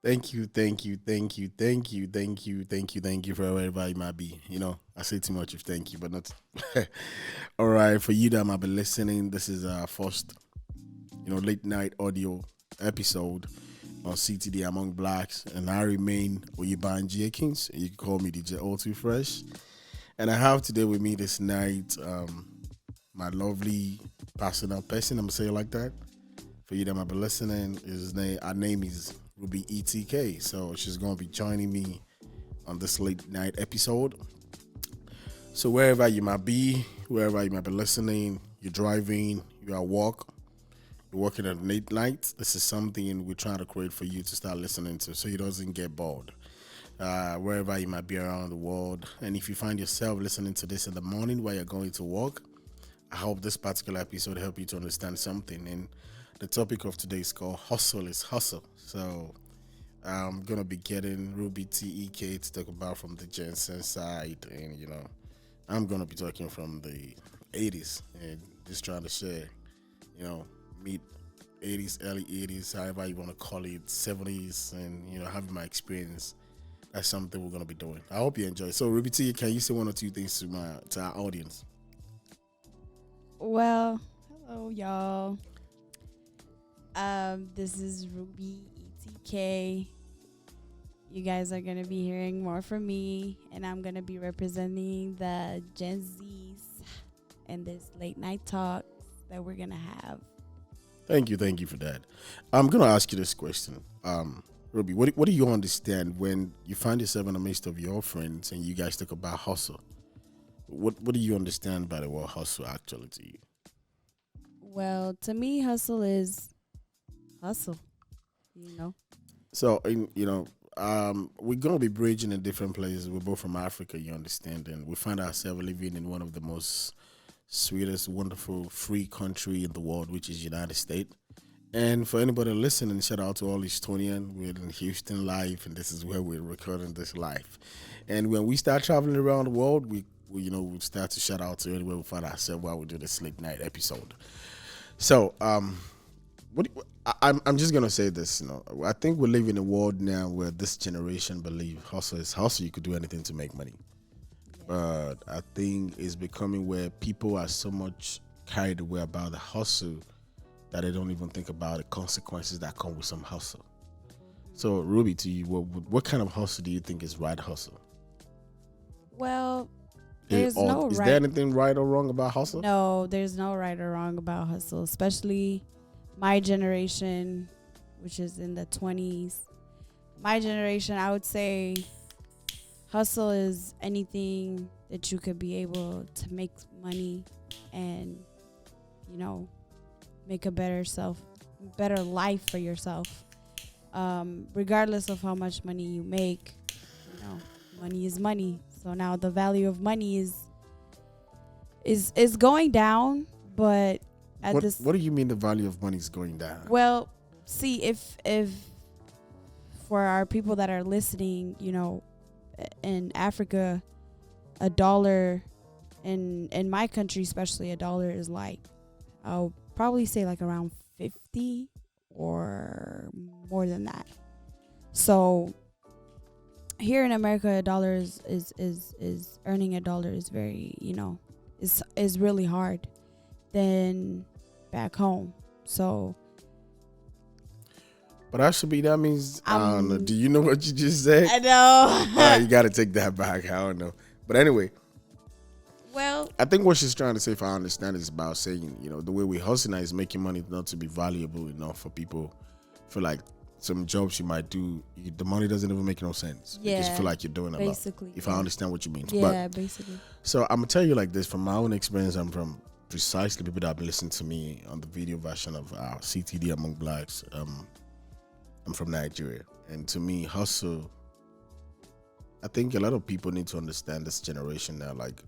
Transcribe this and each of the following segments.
Thank you, thank you, thank you, thank you, thank you, thank you, thank you for wherever you might be. I say too much of thank you, but not. All right, for you that might be listening, this is our first, late night audio episode on CTD Among Blacks, and I remain Oyebanji Akins. You can call me DJ All Too Fresh, and I have today with me this night, my lovely personal person. I'm gonna say it like that. For you that might be listening, her name is Ruby ETK. So she's gonna be joining me on this late night episode. So wherever you might be, wherever you might be listening, you're driving, you're at work, you're working at late night. This is something we're trying to create for you to start listening to, so you doesn't get bored. Wherever you might be around the world, and if you find yourself listening to this in the morning while you're going to work, I hope this particular episode help you to understand something. And the topic of today is called Hustle is Hustle. So I'm gonna be getting Ruby TEK to talk about from the Jensen side, and I'm gonna be talking from the 80s and just trying to share, you know, mid 80s, early 80s, however you want to call it, 70s, and having my experience. That's something we're gonna be doing. I hope you enjoy. So Ruby T, can you say one or two things to our audience? Well, hello y'all. This is Ruby ETK. You guys are gonna be hearing more from me, and I'm gonna be representing the Gen Zs in this late night talk that we're gonna have. Thank you for that. I'm gonna ask you this question, Ruby. What do you understand when you find yourself in the midst of your friends and you guys talk about hustle? What do you understand by the word hustle actually to you? Well, to me, hustle is hustle. You know. So, we're gonna be bridging in different places. We're both from Africa, you understand, and we find ourselves living in one of the most sweetest, wonderful, free country in the world, which is United States. And for anybody listening, shout out to all Estonian. We're in Houston live, and this is where we're recording this live. And when we start traveling around the world, we start to shout out to anywhere we find ourselves while we do this late night episode. So, I'm just gonna say this. I think we live in a world now where this generation believe hustle is hustle. You could do anything to make money, but I think it's becoming where people are so much carried away about the hustle that they don't even think about the consequences that come with some hustle. So, Ruby, to you, what kind of hustle do you think is right hustle? Well, there's Or no is there right. anything right or wrong about hustle? No, there's no right or wrong about hustle, especially my generation, which is in the 20s. My generation, I would say hustle is anything that you could be able to make money and, you know, make a better life for yourself. Regardless of how much money you make, you know, money is money. So now the value of money is going down, but at this What do you mean the value of money is going down? well, see if for our people that are listening, in Africa, a dollar in my country, especially, a dollar is like, I'll probably say like around 50 or more than that. So here in America, a dollar is earning a dollar is very, is really hard than back home. So But actually, that means I don't know. I'm Do you know what you just said? I know. You got to take that back. I don't know. But anyway, Well, I think what she's trying to say, if I understand, is about saying, the way we hustle now is making money not to be valuable enough for people. For like some jobs you might do, the money doesn't even make no sense because you yeah, feel like you're doing a lot. basically. If I understand what you mean. Yeah, But basically. so I'm gonna tell you like this from my own experience. I'm from precisely people that have been listening to me on the video version of CTD Among Blacks. I'm from Nigeria, and to me, hustle. I think a lot of people need to understand this generation now. Like,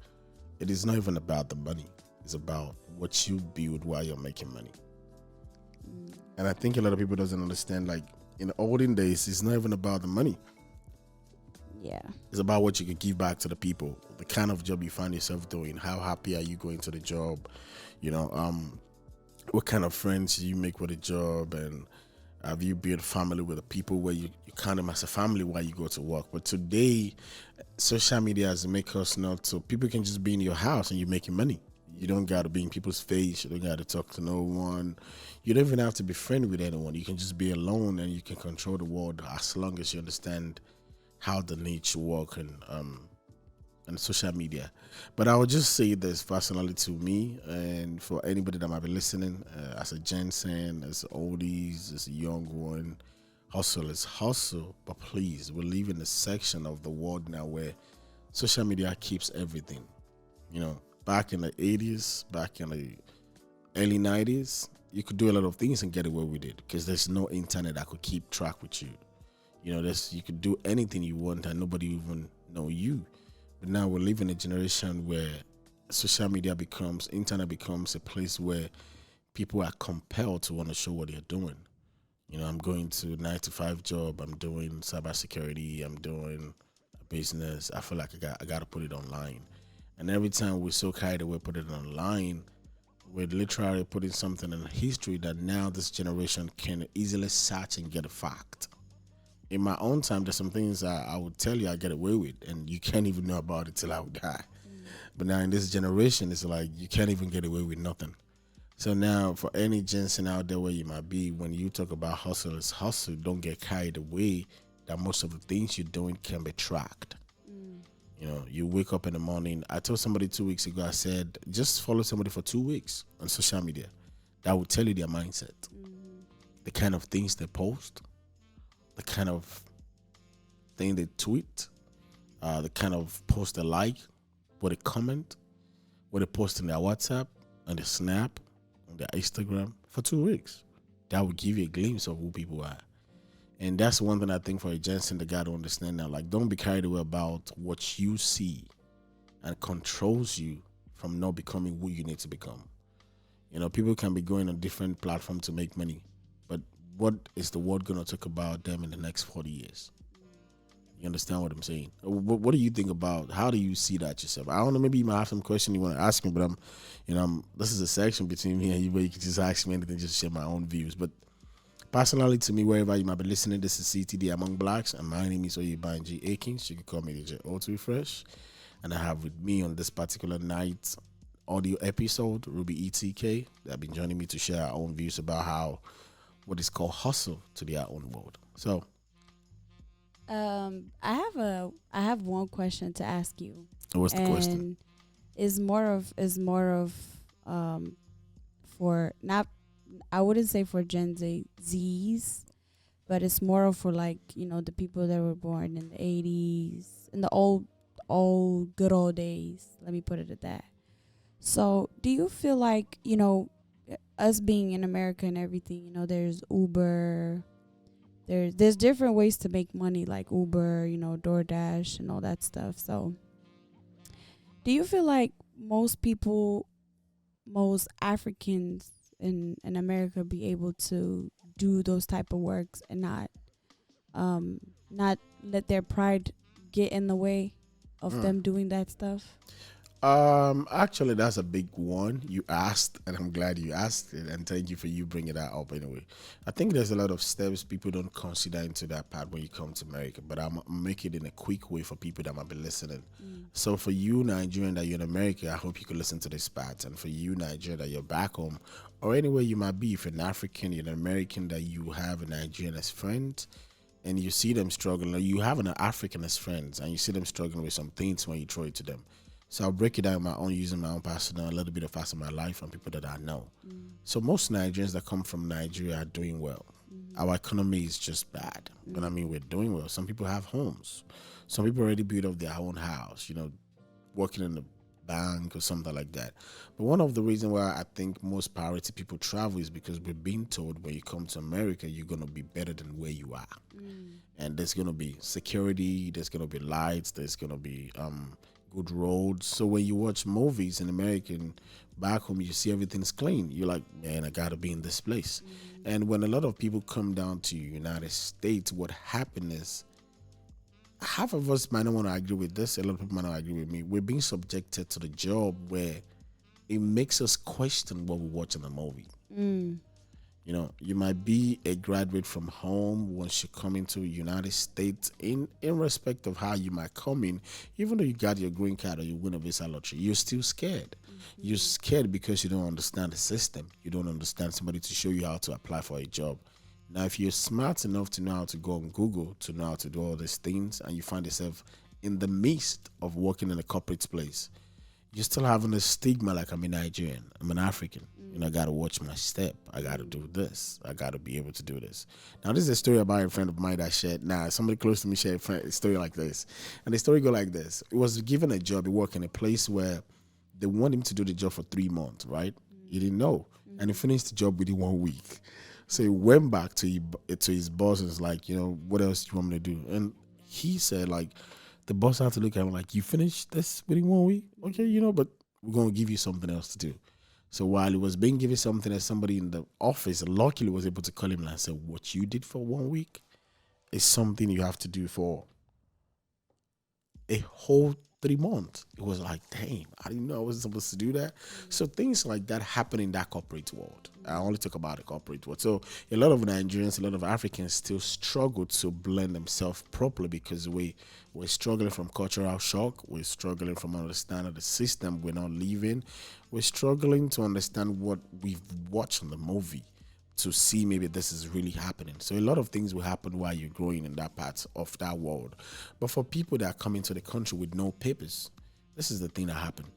it is not even about the money; it's about what you build while you're making money. Mm, And I think a lot of people doesn't understand. Like in the olden days, it's not even about the money; yeah. it's about what you can give back to the people. The kind of job you find yourself doing. How happy are you going to the job? You know, what kind of friends you make with the job, and Have you built family with the people where you count them as a family while you go to work? But today, social media has make us not so people can just be in your house and you're making money. You don't got to be in people's face. You don't got to talk to no one. You don't even have to be friendly with anyone. You can just be alone and you can control the world as long as you understand how the niche work and social media. But I would just say this personally to me and for anybody that might be listening, as a Jensen, as oldies, as a young one, hustle is hustle. But please, we live in a section of the world now where social media keeps everything. You know, back in the 80s, back in the early 90s, you could do a lot of things and get away with it because there's no internet that could keep track with you. You know, there's you could do anything you want and nobody even know you. But now we live in a generation where social media becomes, internet becomes a place where people are compelled to want to show what they're doing. You know, I'm going to 9 to 5 job. I'm doing cybersecurity. I'm doing a business. I feel like I got to put it online. And every time we're so carried away, put it online, we're literally putting something in history that now this generation can easily search and get a fact. In my own time, there's some things I would tell you I get away with, and you can't even know about it till I would die. But now in this generation, it's like you can't even get away with nothing. So now, for any Jensen out there where you might be, when you talk about hustle, it's hustle. Don't get carried away that most of the things you're doing can be tracked. You know, you wake up in the morning. I told somebody 2 weeks ago, I said, just follow somebody for 2 weeks on social media. That will tell you their mindset, the kind of things they post, the kind of thing they tweet, the kind of post they like, what they comment, what they post in their WhatsApp, on their Snap, on their Instagram for 2 weeks. That will give you a glimpse of who people are. And that's one thing I think for a Jensen, the guy to understand now. Like, don't be carried away about what you see and controls you from not becoming who you need to become. You know, people can be going on different platforms to make money, but what is the world going to talk about them in the next 40 years? You understand what I'm saying? What do you think about? How do you see that yourself? I don't know. Maybe you might have some question you want to ask me, but this is a section between me and you where you can just ask me anything, just share my own views. But personally, to me, wherever you might be listening, this is CTDAmongBlacks, and my name is Oyebanji and Akins. You can call me DJ O2 Fresh, and I have with me on this particular night audio episode Ruby ETK that have been joining me to share our own views about how what is called hustle to their own world. So, I have one question to ask you. what's the question? And is more of for not, I wouldn't say for Gen Z's, but it's more of for, like, the people that were born in the 80s, in the old good old days. Let me put it at that. So, do you feel like, us being in America and everything, there's Uber, there's different ways to make money, like Uber, DoorDash and all that stuff. So, do you feel like most Africans in America be able to do those type of works and not let their pride get in the way of them doing that stuff? Actually, that's a big one you asked, and I'm glad you asked it, and thank you for you bringing that up. Anyway, I think there's a lot of steps people don't consider into that part when you come to America, but I'm make it in a quick way for people that might be listening. So for you, Nigerian, that you're in America, I hope you can listen to this part, and for you, Nigerian, that you're back home, or anywhere you might be, if you're an African, you're an American, that you have a Nigerian as friend, and you see them struggling, or you have an African as friends, and you see them struggling with some things when you throw it to them. So I'll break it down my own, using my own personal, a little bit of facts of my life and people that I know. So most Nigerians that come from Nigeria are doing well. Our economy is just bad. But I mean, we're doing well. Some people have homes. Some people already built up their own house, working in the bank or something like that. But one of the reasons why I think most priority people travel is because we're being told when you come to America, you're going to be better than where you are. And there's going to be security, there's going to be lights, there's going to be good roads. So when you watch movies in America and back home, you see everything's clean. You're like, man, I gotta be in this place. And when a lot of people come down to United States, what happened is half of us might not want to agree with this. A lot of people might not agree with me. We're being subjected to the job where it makes us question what we watch in the movie. You know, you might be a graduate from home once you come into the United States. In respect of how you might come in, even though you got your green card or you win a visa lottery, you're still scared. You're scared because you don't understand the system. You don't understand somebody to show you how to apply for a job. Now, if you're smart enough to know how to go on Google, to know how to do all these things, and you find yourself in the midst of working in a corporate place, you're still having a stigma like, I'm a Nigerian, I'm an African. You know, I gotta watch my step. I gotta do this. I gotta be able to do this. Now, this is a story about a friend of mine that shared. Somebody close to me shared a story like this, and the story go like this: He was given a job. He worked in a place where they want him to do the job for 3 months. Right? He didn't know, and he finished the job within 1 week. So he went back to his boss and was like, what else do you want me to do? And he said, like, the boss had to look at him like, you finished this within 1 week? Okay, but we're going to give you something else to do. So while he was being given something, as somebody in the office luckily was able to call him and say, what you did for 1 week is something you have to do for a whole 3 months. It was like, damn, I didn't know I was supposed to do that. So things like that happen in that corporate world. I only talk about the corporate world. So a lot of Nigerians, a lot of Africans still struggle to blend themselves properly because we're struggling from cultural shock. We're struggling from understanding the system we're not living. We're struggling to understand what we've watched in the movie to see maybe this is really happening. So a lot of things will happen while you're growing in that part of that world. But for people that come into the country with no papers, this is the thing that happened.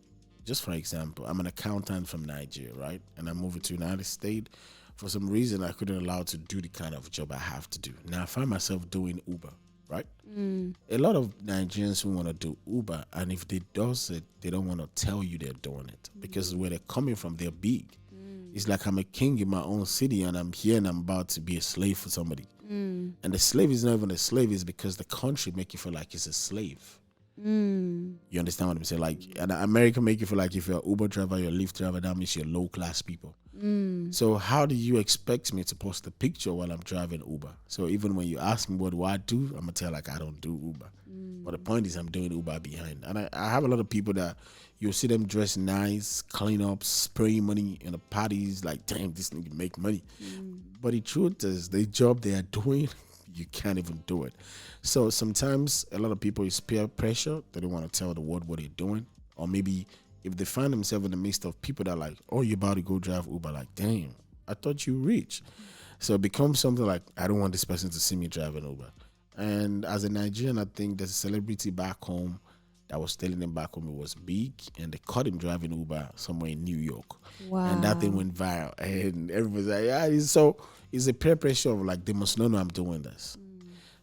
Just for example, I'm an accountant from Nigeria, right? And I moved to the United States. For some reason, I couldn't allow to do the kind of job I have to do. Now I find myself doing Uber, right? A lot of Nigerians who want to do Uber, and if they does it, they don't want to tell you they're doing it because where they're coming from, they're big. It's like I'm a king in my own city and I'm here and I'm about to be a slave for somebody. And the slave is not even a slave, it's because the country make you feel like it's a slave. You understand what I'm saying? Like, and America make you feel like if you're an Uber driver, you're a Lyft driver, that means you're low class people. So how do you expect me to post a picture while I'm driving Uber? So even when you ask me what do I do, I'm gonna tell like I don't do Uber. But the point is I'm doing Uber behind. And I have a lot of people that you'll see them dress nice, clean up, spraying money in the parties, like, damn, this nigga make money. But the truth is the job they are doing, you can't even do it. So sometimes a lot of people is peer pressure. They don't want to tell the world what they're doing. Or maybe if they find themselves in the midst of people that are like, oh, you're about to go drive Uber, like, damn, I thought you rich. So it becomes something like, I don't want this person to see me driving Uber. And as a Nigerian, I think there's a celebrity back home that was telling him back home it was big, and they caught him driving Uber somewhere in New York. Wow. And that thing went viral. And everybody's like, yeah, so it's a peer pressure of like, they must know I'm doing this.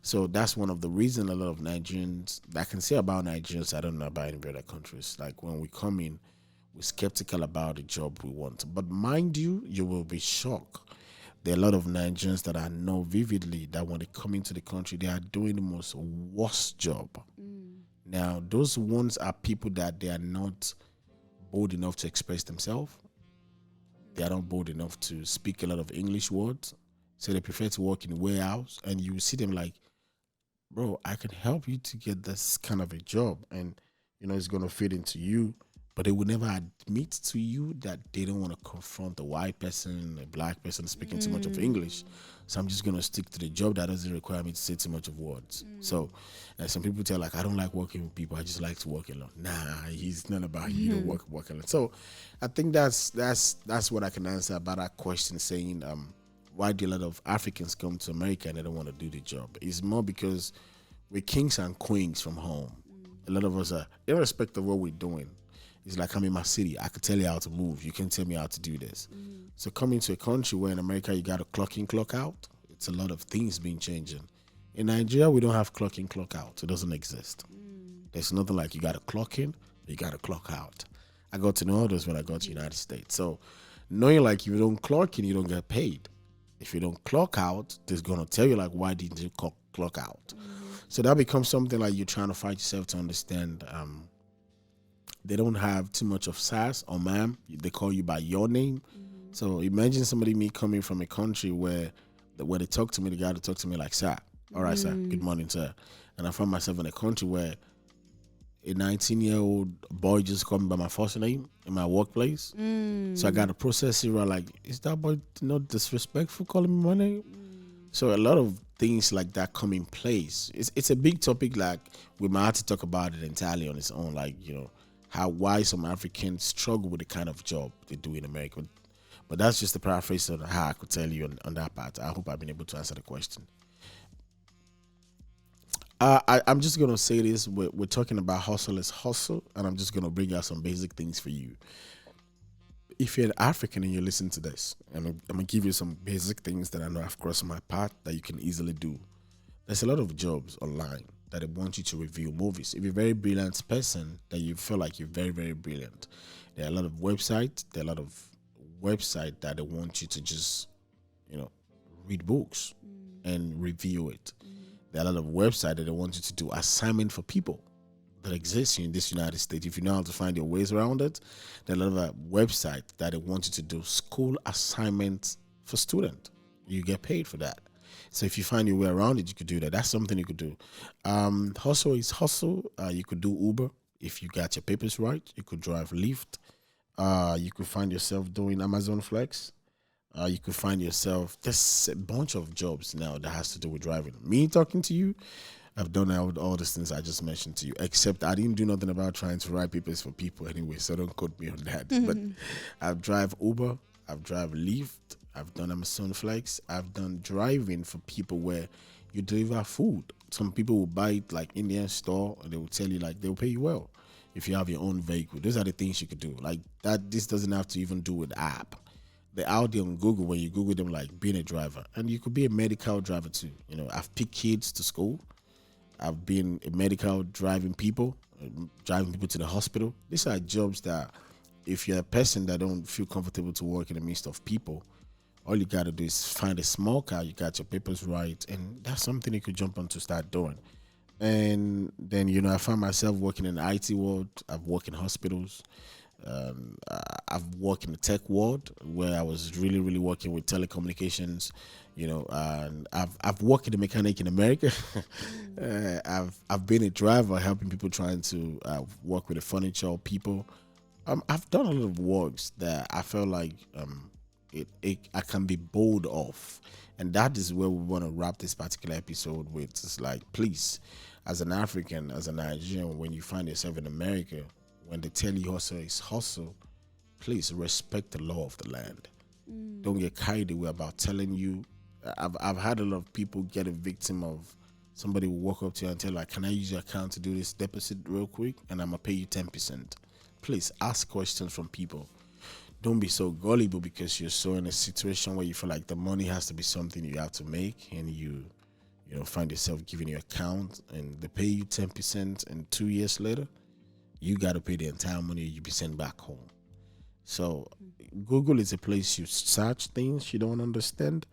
So that's one of the reasons a lot of Nigerians, I can say about Nigerians, I don't know about any other countries. Like when we come in, we're skeptical about the job we want. But mind you, you will be shocked. There are a lot of Nigerians that I know vividly that when they come into the country, they are doing the most worst job. Now, those ones are people that they are not bold enough to express themselves. They are not bold enough to speak a lot of English words. So they prefer to work in warehouse. And you see them like, bro, I can help you to get this kind of a job. And, it's going to fit into you. But they will never admit to you that they don't want to confront a white person, a black person speaking too much of English. So I'm just going to stick to the job that doesn't require me to say too much of words. So some people tell like, I don't like working with people. I just like to work alone. Nah, it's not about you to work alone. So I think that's what I can answer about that question saying, why do a lot of Africans come to America and they don't want to do the job? It's more because we're kings and queens from home. A lot of us are, irrespective of what we're doing. It's like I'm in my city. I can tell you how to move. You can tell me how to do this. So coming to a country where in America you got to clock in, clock out, it's a lot of things being changing. In Nigeria, we don't have clock in, clock out. It doesn't exist. There's nothing like you got to clock in, you got to clock out. I got to know this when I got to the United States. So knowing like if you don't clock in, you don't get paid. If you don't clock out, they're going to tell you like, why didn't you clock out? So that becomes something like you're trying to fight yourself to understand. They don't have too much of sass or ma'am. They call you by your name. So imagine me coming from a country where when they talk to me, they got to talk to me like, sir. All right, sir. Good morning, sir. And I find myself in a country where a 19-year-old boy just called me by my first name in my workplace. So I got to process it. Right, like, is that boy not disrespectful calling me my name? So a lot of things like that come in place. It's a big topic. Like we might have to talk about it entirely on its own. Like how why some Africans struggle with the kind of job they do in America. But that's just a paraphrase of how I could tell you on that part. I hope I've been able to answer the question. I'm just gonna say this: we're talking about hustle is hustle, and I'm just gonna bring out some basic things for you. If you're an African and you listen to this, and I'm gonna give you some basic things that I know I've crossed my path that you can easily do. There's a lot of jobs online that they want you to review movies. If you're a very brilliant person, that you feel like you're very, very brilliant, there are a lot of websites. There are a lot of websites that they want you to just, you know, read books and review it. There are a lot of websites that they want you to do assignment for people that exists in this United States. If you know how to find your ways around it, there are a lot of websites that they want you to do school assignments for students. You get paid for that. So if you find your way around it, you could do that. That's something you could do. Hustle is hustle. You could do Uber if you got your papers right. You could drive Lyft. You could find yourself doing Amazon Flex. You could find yourself. There's a bunch of jobs now that has to do with driving. Me talking to you, I've done all the things I just mentioned to you, except I didn't do nothing about trying to write papers for people anyway, so don't quote me on that. But I've drive Uber, I've drive Lyft, I've done Amazon Flex, I've done driving for people where you deliver food. Some people will buy it like in their store and they will tell you like they'll pay you well if you have your own vehicle. Those are the things you could do. Like that, this doesn't have to even do with app. They're out there on Google when you Google them like being a driver. And you could be a medical driver too. I've picked kids to school. I've been a medical driving people to the hospital. These are jobs that if you're a person that don't feel comfortable to work in the midst of people, all you got to do is find a small car, you got your papers right, and that's something you could jump on to start doing. And then, I find myself working in the IT world. I've worked in hospitals. I've worked in the tech world where I was really, really working with telecommunications, and I've worked in the mechanic in America. I've been a driver helping people trying to work with the furniture people. I've done a lot of works that I felt like I can be bold of, and that is where we want to wrap this particular episode with. It's like, please, as an African, as a Nigerian, when you find yourself in America, when they tell you hustle is hustle, please respect the law of the land. Don't get carried away about telling you. I've had a lot of people get a victim of somebody will walk up to you and tell you, like, can I use your account to do this deposit real quick and I'm gonna pay you 10%. Please ask questions from people. Don't be so gullible because you're so in a situation where you feel like the money has to be something you have to make, and you find yourself giving your account and they pay you 10%, and 2 years later you got to pay the entire money you be sent back home. So Google is a place you search things you don't understand.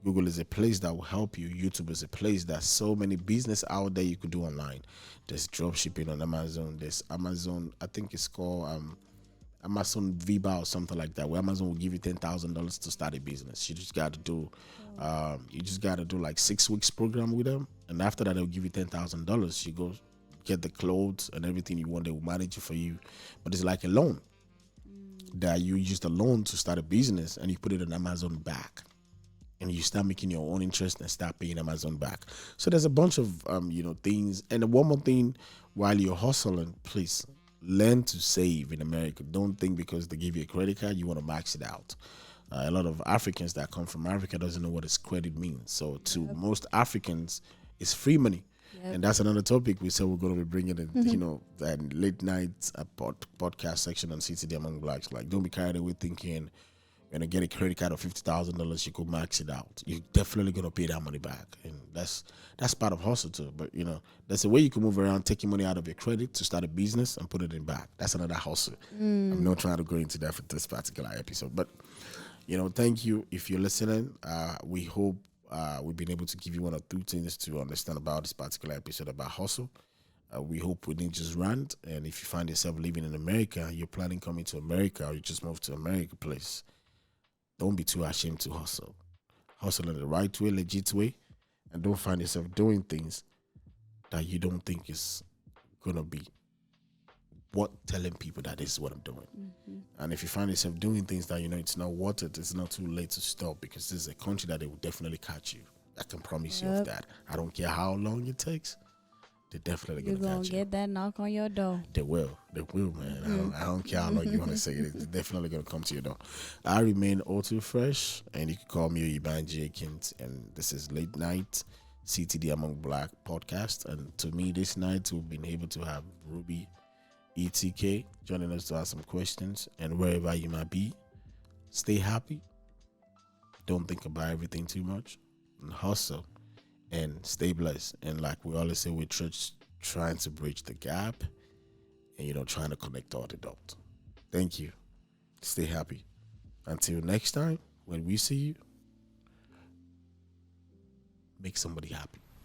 Google is a place that will help you. YouTube is a place that so many business out there you could do online. There's drop shipping on Amazon. There's Amazon, I think it's called Amazon Viva or something like that, where Amazon will give you $10,000 to start a business. You just got to do like 6 weeks program with them, and after that they'll give you $10,000. You go get the clothes and everything you want. They will manage it for you, but it's like a loan that you use the loan to start a business, and you put it on Amazon back, and you start making your own interest and start paying Amazon back. So there's a bunch of things. And one more thing, while you're hustling, please learn to save in America. Don't think because they give you a credit card you want to max it out. A lot of Africans that come from Africa doesn't know what this credit means. So to most Africans, it's free money. And that's another topic we said we're going to be bringing in, that late night podcast section on CTDAmongBlacks. Like, don't be carried away thinking you're going to get a credit card of $50,000, you could max it out. You're definitely going to pay that money back. And that's part of hustle too. But, there's a way you can move around taking money out of your credit to start a business and put it in back. That's another hustle. I'm not trying to go into that for this particular episode. But, thank you if you're listening. We hope we've been able to give you one or two things to understand about this particular episode about hustle. We hope we didn't just rant. And if you find yourself living in America, you're planning coming to America, or you just moved to America, please don't be too ashamed to hustle. Hustle in the right way, legit way, and don't find yourself doing things that you don't think is gonna be what telling people that this is what I'm doing. Mm-hmm. And if you find yourself doing things that it's not worth it, it's not too late to stop, because this is a country that they will definitely catch you. I can promise you of that. I don't care how long it takes. They're definitely You're gonna gonna catch you. get that knock on your door. They will, man. I don't care how long you want to say it. It's definitely gonna come to your door. I remain all too fresh, and you can call me Oyebanji Akins, and this is Late Night CTDAmongBlacks podcast. And to me, this night we've been able to have Ruby ETK joining us to ask some questions. And wherever you might be, stay happy. Don't think about everything too much, and hustle, and stay blessed. And like we always say, we're trying to bridge the gap, and trying to connect all the dots. Thank you. Stay happy. Until next time, when we see you, make somebody happy.